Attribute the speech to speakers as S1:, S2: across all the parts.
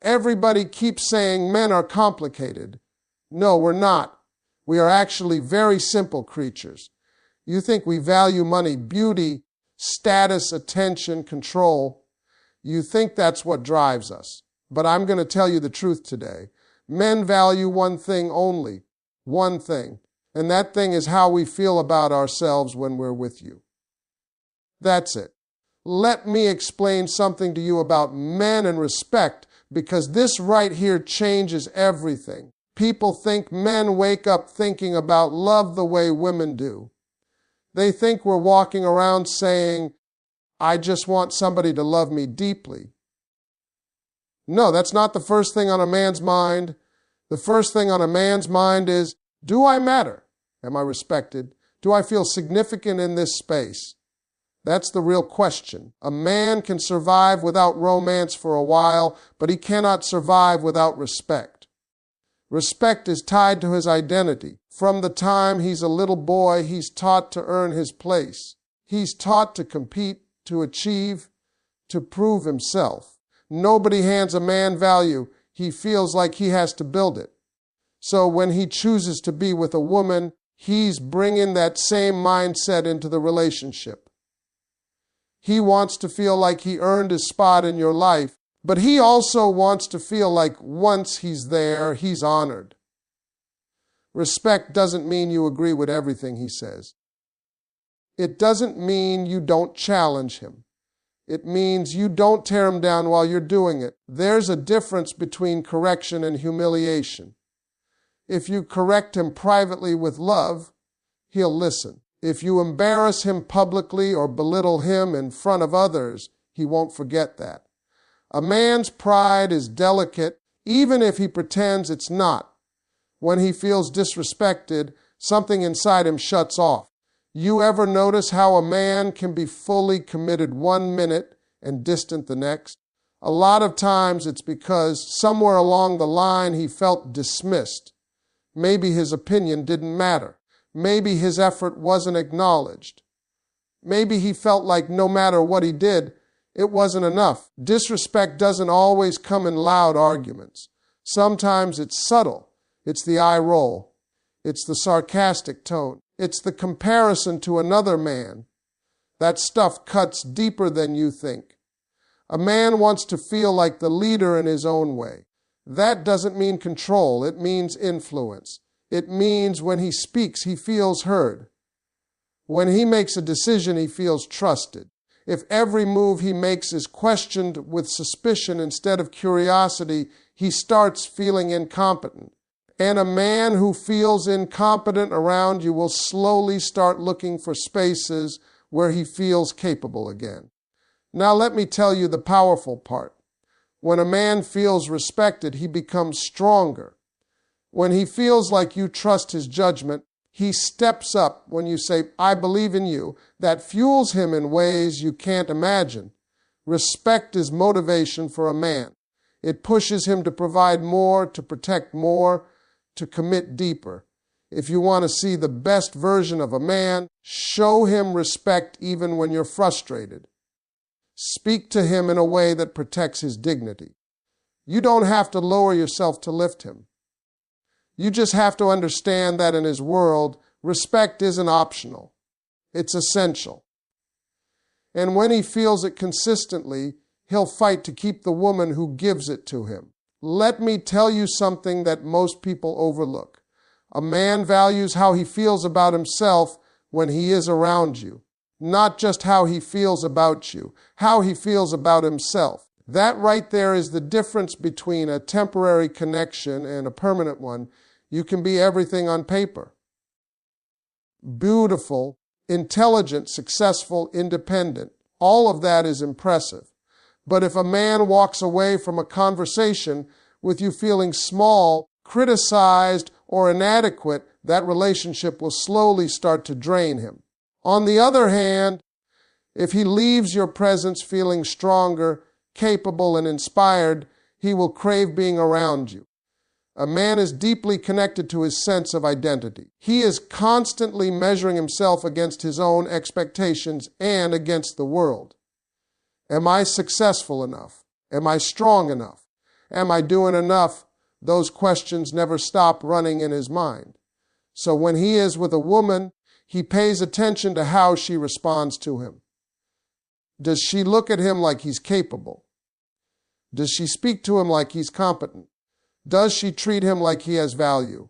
S1: Everybody keeps saying men are complicated. No, we're not. We are actually very simple creatures. You think we value money, beauty, status, attention, control. You think that's what drives us. But I'm going to tell you the truth today. Men value one thing only, one thing, and that thing is how we feel about ourselves when we're with you. That's it. Let me explain something to you about men and respect, because this right here changes everything. People think men wake up thinking about love the way women do. They think we're walking around saying, I just want somebody to love me deeply. No, that's not the first thing on a man's mind. The first thing on a man's mind is, do I matter? Am I respected? Do I feel significant in this space? That's the real question. A man can survive without romance for a while, but he cannot survive without respect. Respect is tied to his identity. From the time he's a little boy, he's taught to earn his place. He's taught to compete, to achieve, to prove himself. Nobody hands a man value. He feels like he has to build it. So when he chooses to be with a woman, he's bringing that same mindset into the relationship. He wants to feel like he earned his spot in your life, but he also wants to feel like once he's there, he's honored. Respect doesn't mean you agree with everything he says. It doesn't mean you don't challenge him. It means you don't tear him down while you're doing it. There's a difference between correction and humiliation. If you correct him privately with love, he'll listen. If you embarrass him publicly or belittle him in front of others, he won't forget that. A man's pride is delicate, even if he pretends it's not. When he feels disrespected, something inside him shuts off. You ever notice how a man can be fully committed 1 minute and distant the next? A lot of times it's because somewhere along the line he felt dismissed. Maybe his opinion didn't matter. Maybe his effort wasn't acknowledged. Maybe he felt like no matter what he did, it wasn't enough. Disrespect doesn't always come in loud arguments. Sometimes it's subtle. It's the eye roll. It's the sarcastic tone. It's the comparison to another man. That stuff cuts deeper than you think. A man wants to feel like the leader in his own way. That doesn't mean control. It means influence. It means when he speaks, he feels heard. When he makes a decision, he feels trusted. If every move he makes is questioned with suspicion instead of curiosity, he starts feeling incompetent. And a man who feels incompetent around you will slowly start looking for spaces where he feels capable again. Now let me tell you the powerful part. When a man feels respected, he becomes stronger. When he feels like you trust his judgment, he steps up when you say, I believe in you. That fuels him in ways you can't imagine. Respect is motivation for a man. It pushes him to provide more, to protect more, to commit deeper. If you want to see the best version of a man, show him respect even when you're frustrated. Speak to him in a way that protects his dignity. You don't have to lower yourself to lift him. You just have to understand that in his world, respect isn't optional. It's essential. And when he feels it consistently, he'll fight to keep the woman who gives it to him. Let me tell you something that most people overlook. A man values how he feels about himself when he is around you, not just how he feels about you, how he feels about himself. That right there is the difference between a temporary connection and a permanent one. You can be everything on paper. Beautiful, intelligent, successful, independent. All of that is impressive. But if a man walks away from a conversation with you feeling small, criticized, or inadequate, that relationship will slowly start to drain him. On the other hand, if he leaves your presence feeling stronger, capable, and inspired, he will crave being around you. A man is deeply connected to his sense of identity. He is constantly measuring himself against his own expectations and against the world. Am I successful enough? Am I strong enough? Am I doing enough? Those questions never stop running in his mind. So when he is with a woman, he pays attention to how she responds to him. Does she look at him like he's capable? Does she speak to him like he's competent? Does she treat him like he has value?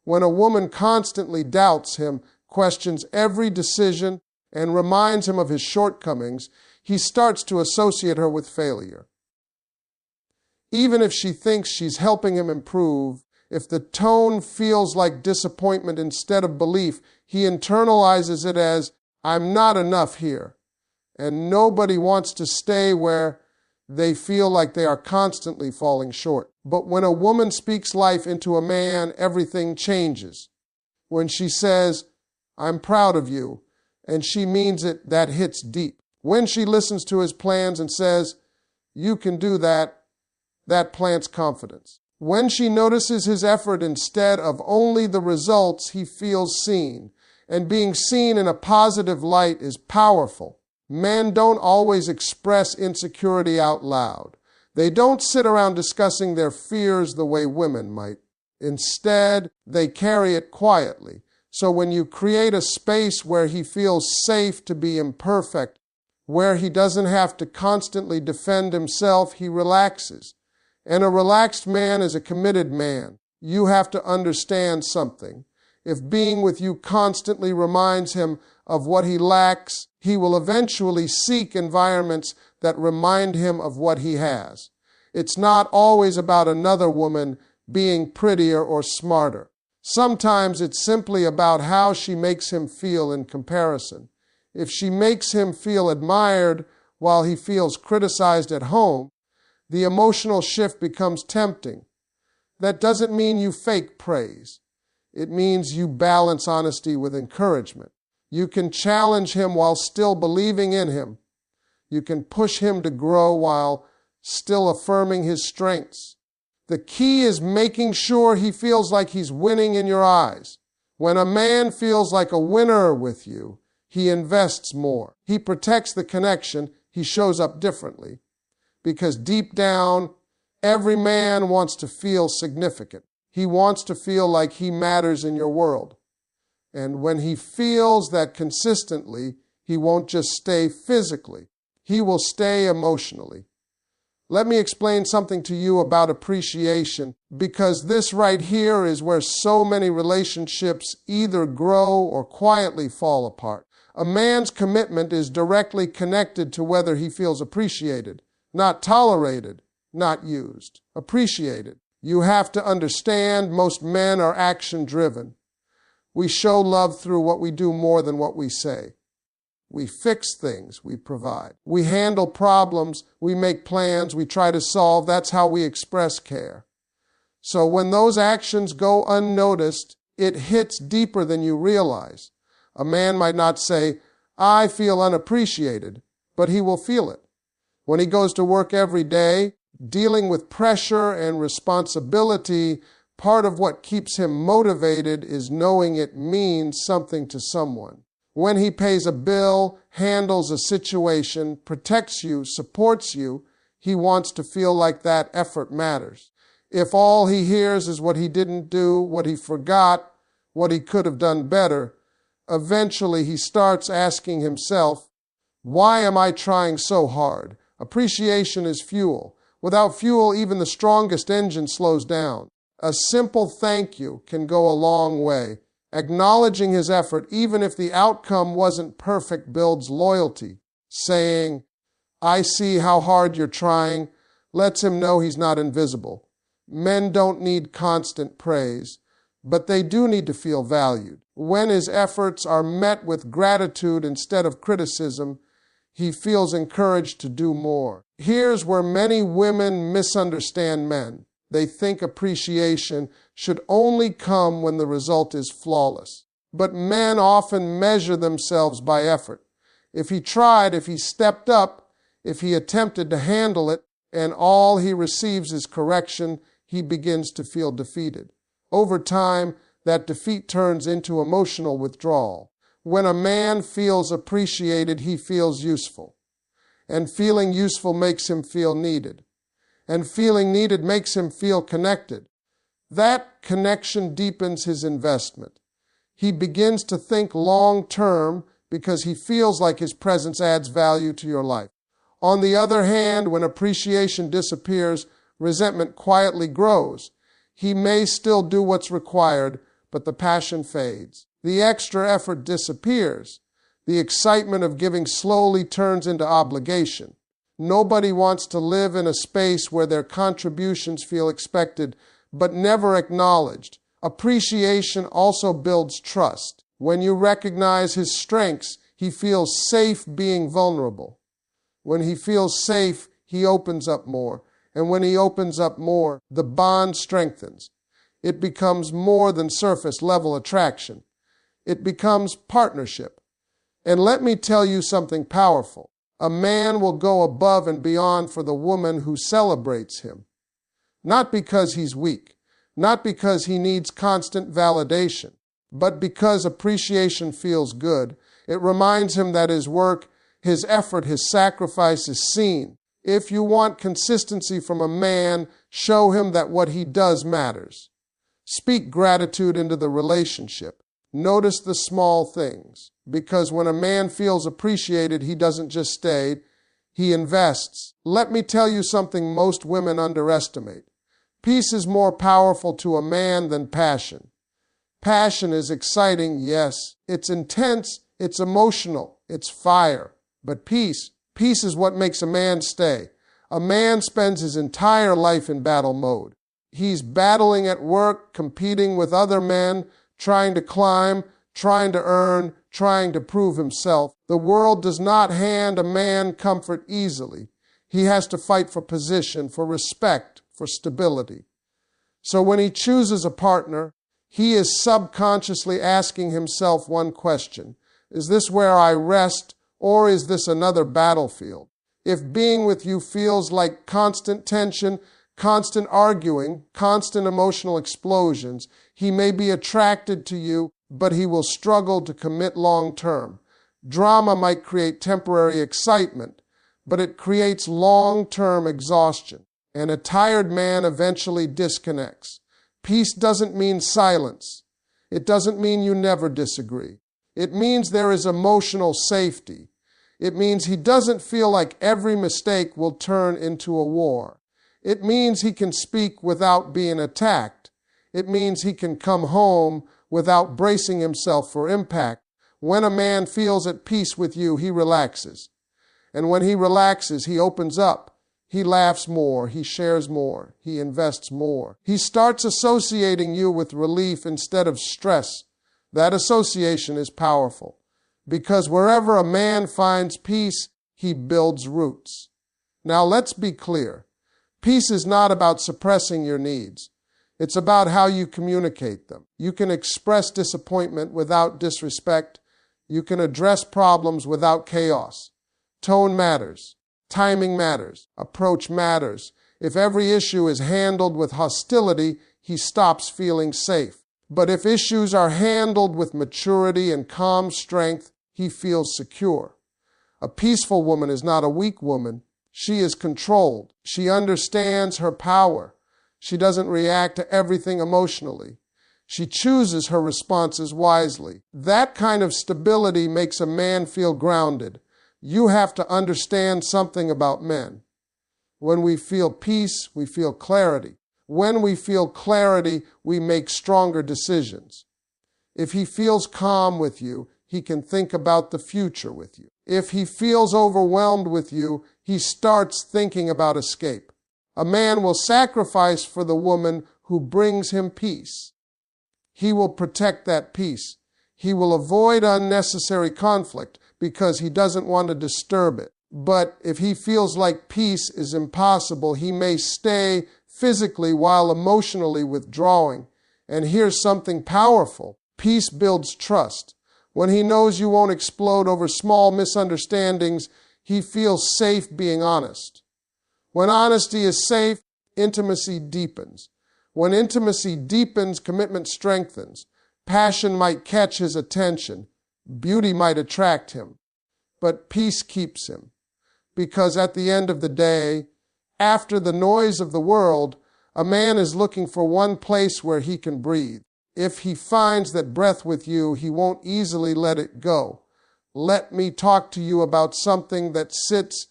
S1: When a woman constantly doubts him, questions every decision, and reminds him of his shortcomings, he starts to associate her with failure. Even if she thinks she's helping him improve, if the tone feels like disappointment instead of belief, he internalizes it as, I'm not enough here. And nobody wants to stay where they feel like they are constantly falling short. But when a woman speaks life into a man, everything changes. When she says, I'm proud of you, and she means it, that hits deep. When she listens to his plans and says, you can do that, that plants confidence. When she notices his effort instead of only the results, he feels seen. And being seen in a positive light is powerful. Men don't always express insecurity out loud. They don't sit around discussing their fears the way women might. Instead, they carry it quietly. So when you create a space where he feels safe to be imperfect, where he doesn't have to constantly defend himself, he relaxes. And a relaxed man is a committed man. You have to understand something. If being with you constantly reminds him of what he lacks, he will eventually seek environments that remind him of what he has. It's not always about another woman being prettier or smarter. Sometimes it's simply about how she makes him feel in comparison. If she makes him feel admired while he feels criticized at home, the emotional shift becomes tempting. That doesn't mean you fake praise. It means you balance honesty with encouragement. You can challenge him while still believing in him. You can push him to grow while still affirming his strengths. The key is making sure he feels like he's winning in your eyes. When a man feels like a winner with you, he invests more. He protects the connection. He shows up differently. Because deep down, every man wants to feel significant. He wants to feel like he matters in your world. And when he feels that consistently, he won't just stay physically. He will stay emotionally. Let me explain something to you about appreciation, because this right here is where so many relationships either grow or quietly fall apart. A man's commitment is directly connected to whether he feels appreciated, not tolerated, not used. Appreciated. You have to understand most men are action-driven. We show love through what we do more than what we say. We fix things, we provide. We handle problems, we make plans, we try to solve. That's how we express care. So when those actions go unnoticed, it hits deeper than you realize. A man might not say, I feel unappreciated, but he will feel it. When he goes to work every day, dealing with pressure and responsibility, part of what keeps him motivated is knowing it means something to someone. When he pays a bill, handles a situation, protects you, supports you, he wants to feel like that effort matters. If all he hears is what he didn't do, what he forgot, what he could have done better, eventually he starts asking himself, why am I trying so hard? Appreciation is fuel. Without fuel, even the strongest engine slows down. A simple thank you can go a long way. Acknowledging his effort, even if the outcome wasn't perfect, builds loyalty. Saying, I see how hard you're trying, lets him know he's not invisible. Men don't need constant praise, but they do need to feel valued. When his efforts are met with gratitude instead of criticism, he feels encouraged to do more. Here's where many women misunderstand men. They think appreciation should only come when the result is flawless. But men often measure themselves by effort. If he tried, if he stepped up, if he attempted to handle it, and all he receives is correction, he begins to feel defeated. Over time, that defeat turns into emotional withdrawal. When a man feels appreciated, he feels useful. And feeling useful makes him feel needed. and feeling needed makes him feel connected. That connection deepens his investment. He begins to think long-term because he feels like his presence adds value to your life. On the other hand, when appreciation disappears, resentment quietly grows. He may still do what's required, but the passion fades. The extra effort disappears. The excitement of giving slowly turns into obligation. Nobody wants to live in a space where their contributions feel expected but never acknowledged. Appreciation also builds trust. When you recognize his strengths, he feels safe being vulnerable. When he feels safe, he opens up more. And when he opens up more, the bond strengthens. It becomes more than surface-level attraction. It becomes partnership. And let me tell you something powerful. A man will go above and beyond for the woman who celebrates him. Not because he's weak, not because he needs constant validation, but because appreciation feels good. It reminds him that his work, his effort, his sacrifice is seen. If you want consistency from a man, show him that what he does matters. Speak gratitude into the relationship. Notice the small things, because when a man feels appreciated, he doesn't just stay, he invests. Let me tell you something most women underestimate. Peace is more powerful to a man than passion. Passion is exciting, yes. It's intense, it's emotional, it's fire. But peace is what makes a man stay. A man spends his entire life in battle mode. He's battling at work, competing with other men, trying to climb, trying to earn, trying to prove himself. The world does not hand a man comfort easily. He has to fight for position, for respect, for stability. So when he chooses a partner, he is subconsciously asking himself one question. Is this where I rest, or is this another battlefield? If being with you feels like constant tension, constant arguing, constant emotional explosions, he may be attracted to you, but he will struggle to commit long term. Drama might create temporary excitement, but it creates long-term exhaustion, and a tired man eventually disconnects. Peace doesn't mean silence. It doesn't mean you never disagree. It means there is emotional safety. It means he doesn't feel like every mistake will turn into a war. It means he can speak without being attacked. It means he can come home without bracing himself for impact. When a man feels at peace with you, he relaxes. And when he relaxes, he opens up. He laughs more. He shares more. He invests more. He starts associating you with relief instead of stress. That association is powerful, because wherever a man finds peace, he builds roots. Now let's be clear. Peace is not about suppressing your needs. It's about how you communicate them. You can express disappointment without disrespect. You can address problems without chaos. Tone matters. Timing matters. Approach matters. If every issue is handled with hostility, he stops feeling safe. But if issues are handled with maturity and calm strength, he feels secure. A peaceful woman is not a weak woman. She is controlled. She understands her power. She doesn't react to everything emotionally. She chooses her responses wisely. That kind of stability makes a man feel grounded. You have to understand something about men. When we feel peace, we feel clarity. When we feel clarity, we make stronger decisions. If he feels calm with you, he can think about the future with you. If he feels overwhelmed with you, he starts thinking about escape. A man will sacrifice for the woman who brings him peace. He will protect that peace. He will avoid unnecessary conflict because he doesn't want to disturb it. But if he feels like peace is impossible, he may stay physically while emotionally withdrawing. And here's something powerful. Peace builds trust. When he knows you won't explode over small misunderstandings, he feels safe being honest. When honesty is safe, intimacy deepens. When intimacy deepens, commitment strengthens. Passion might catch his attention. Beauty might attract him. But peace keeps him. Because at the end of the day, After the noise of the world, a man is looking for one place where he can breathe. If he finds that breath with you, he won't easily let it go. Let me talk to you about something that sits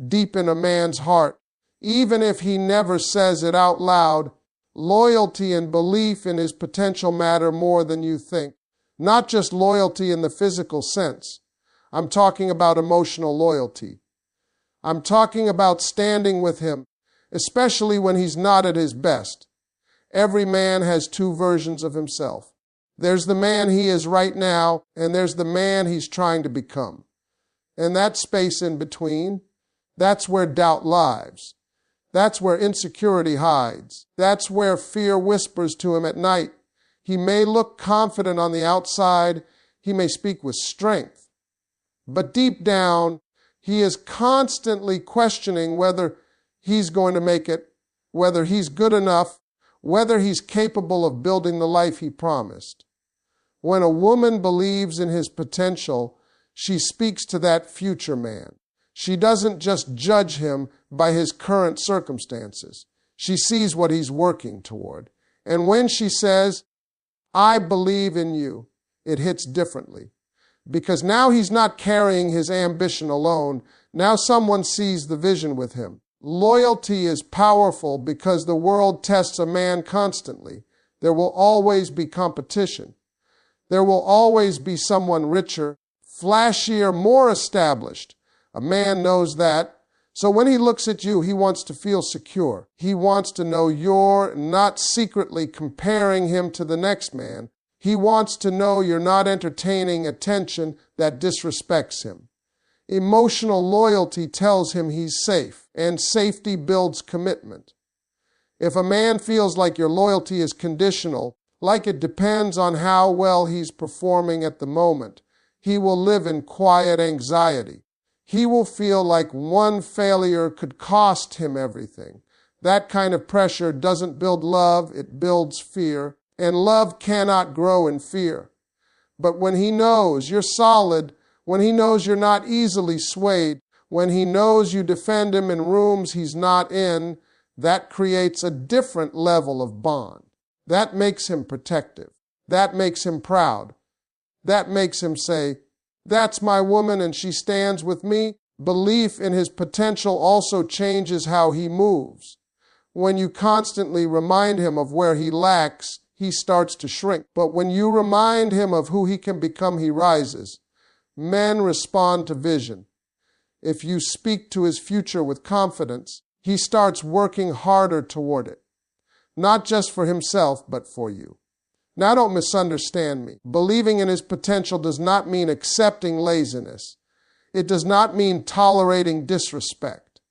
S1: deep in a man's heart. Even if he never says it out loud, loyalty and belief in his potential matter more than you think. Not just loyalty in the physical sense. I'm talking about emotional loyalty. I'm talking about standing with him, especially when he's not at his best. Every man has two versions of himself. There's the man he is right now, and there's the man he's trying to become. And that space in between, that's where doubt lives. That's where insecurity hides. That's where fear whispers to him at night. He may look confident on the outside. He may speak with strength. But deep down, he is constantly questioning whether he's going to make it, whether he's good enough, whether he's capable of building the life he promised. When a woman believes in his potential, she speaks to that future man. She doesn't just judge him by his current circumstances. She sees what he's working toward. And when she says, "I believe in you," it hits differently. Because now he's not carrying his ambition alone. Now someone sees the vision with him. Loyalty is powerful because the world tests a man constantly. There will always be competition. There will always be someone richer, flashier, more established. A man knows that. So when he looks at you, he wants to feel secure. He wants to know you're not secretly comparing him to the next man. He wants to know you're not entertaining attention that disrespects him. Emotional loyalty tells him he's safe, and safety builds commitment. If a man feels like your loyalty is conditional, like it depends on how well he's performing at the moment, he will live in quiet anxiety. He will feel like one failure could cost him everything. That kind of pressure doesn't build love, it builds fear, and love cannot grow in fear. But when he knows you're solid, when he knows you're not easily swayed, when he knows you defend him in rooms he's not in, that creates a different level of bond. That makes him protective. That makes him proud. That makes him say, "That's my woman and she stands with me." Belief in his potential also changes how he moves. When you constantly remind him of where he lacks, he starts to shrink. But when you remind him of who he can become, he rises. Men respond to vision. If you speak to his future with confidence, he starts working harder toward it. Not just for himself, but for you. Now don't misunderstand me. Believing in his potential does not mean accepting laziness. It does not mean tolerating disrespect.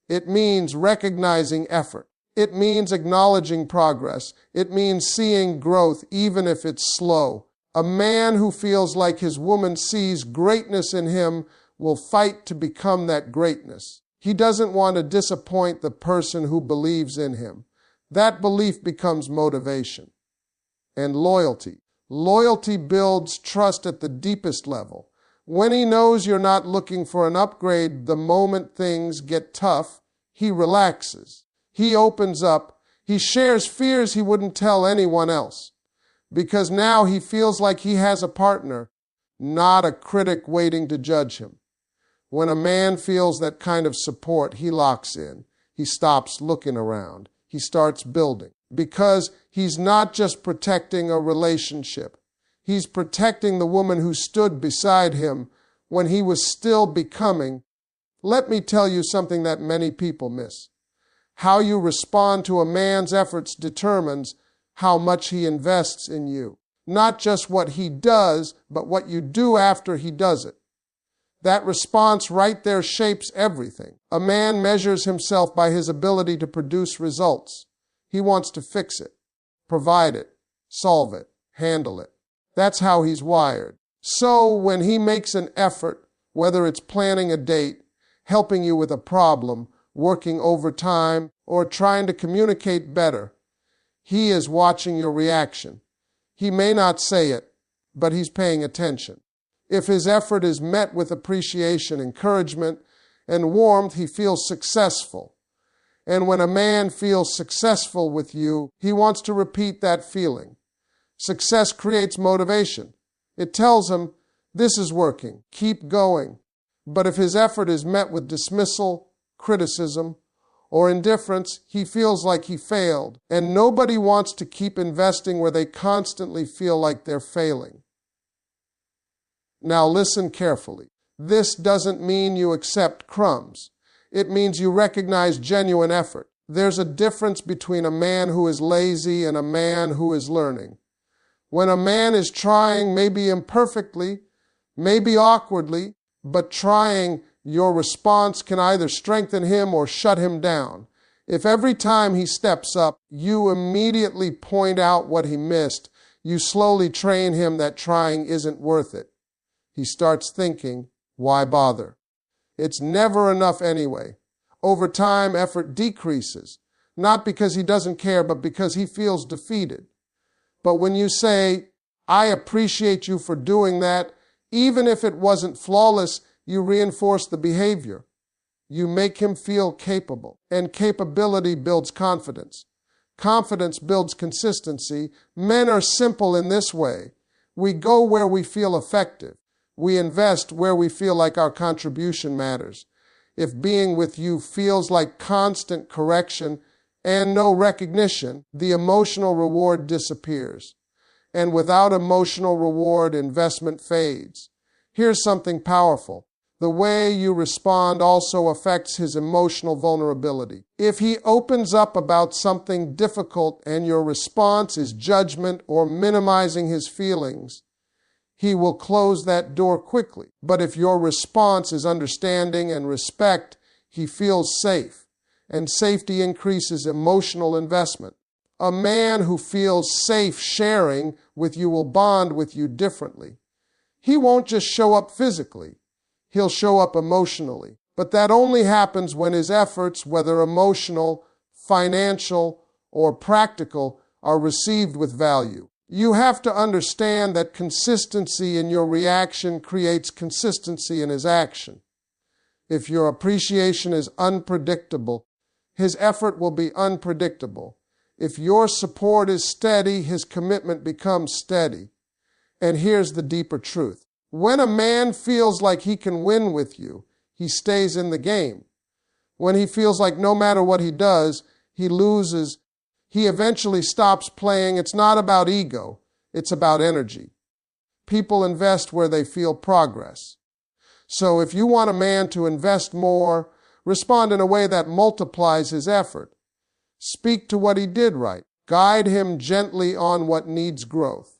S1: It means recognizing effort. It means acknowledging progress. It means seeing growth even if it's slow. A man who feels like his woman sees greatness in him will fight to become that greatness. He doesn't want to disappoint the person who believes in him. That belief becomes motivation. And loyalty. Loyalty builds trust at the deepest level. When he knows you're not looking for an upgrade the moment things get tough, he relaxes. He opens up. He shares fears he wouldn't tell anyone else. Because now he feels like he has a partner, not a critic waiting to judge him. When a man feels that kind of support, he locks in. He stops looking around. He starts building. Because he's not just protecting a relationship. He's protecting the woman who stood beside him when he was still becoming. Let me tell you something that many people miss. How you respond to a man's efforts determines how much he invests in you. Not just what he does, but what you do after he does it. That response right there shapes everything. A man measures himself by his ability to produce results. He wants to fix it, provide it, solve it, handle it. That's how he's wired. So when he makes an effort, whether it's planning a date, helping you with a problem, working overtime, or trying to communicate better, he is watching your reaction. He may not say it, but he's paying attention. If his effort is met with appreciation, encouragement, and warmth, he feels successful. And when a man feels successful with you, he wants to repeat that feeling. Success creates motivation. It tells him, this is working, keep going. But if his effort is met with dismissal, criticism, or indifference, he feels like he failed. And nobody wants to keep investing where they constantly feel like they're failing. Now listen carefully. This doesn't mean you accept crumbs. It means you recognize genuine effort. There's a difference between a man who is lazy and a man who is learning. When a man is trying, maybe imperfectly, maybe awkwardly, but trying, your response can either strengthen him or shut him down. If every time he steps up, you immediately point out what he missed, you slowly train him that trying isn't worth it. He starts thinking, why bother? It's never enough anyway. Over time, effort decreases, not because he doesn't care, but because he feels defeated. But when you say, I appreciate you for doing that, even if it wasn't flawless, you reinforce the behavior. You make him feel capable, and capability builds confidence. Confidence builds consistency. Men are simple in this way. We go where we feel effective. We invest where we feel like our contribution matters. If being with you feels like constant correction and no recognition, the emotional reward disappears. And without emotional reward, investment fades. Here's something powerful. The way you respond also affects his emotional vulnerability. If he opens up about something difficult and your response is judgment or minimizing his feelings, he will close that door quickly. But if your response is understanding and respect, he feels safe, and safety increases emotional investment. A man who feels safe sharing with you will bond with you differently. He won't just show up physically. He'll show up emotionally. But that only happens when his efforts, whether emotional, financial, or practical, are received with value. You have to understand that consistency in your reaction creates consistency in his action. If your appreciation is unpredictable, his effort will be unpredictable. If your support is steady, his commitment becomes steady. And here's the deeper truth. When a man feels like he can win with you, he stays in the game. When he feels like no matter what he does, he loses, he eventually stops playing. It's not about ego. It's about energy. People invest where they feel progress. So if you want a man to invest more, respond in a way that multiplies his effort. Speak to what he did right. Guide him gently on what needs growth.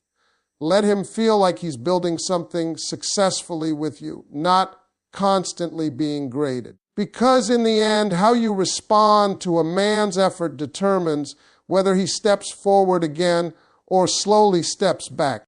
S1: Let him feel like he's building something successfully with you, not constantly being graded. Because in the end, how you respond to a man's effort determines whether he steps forward again or slowly steps back.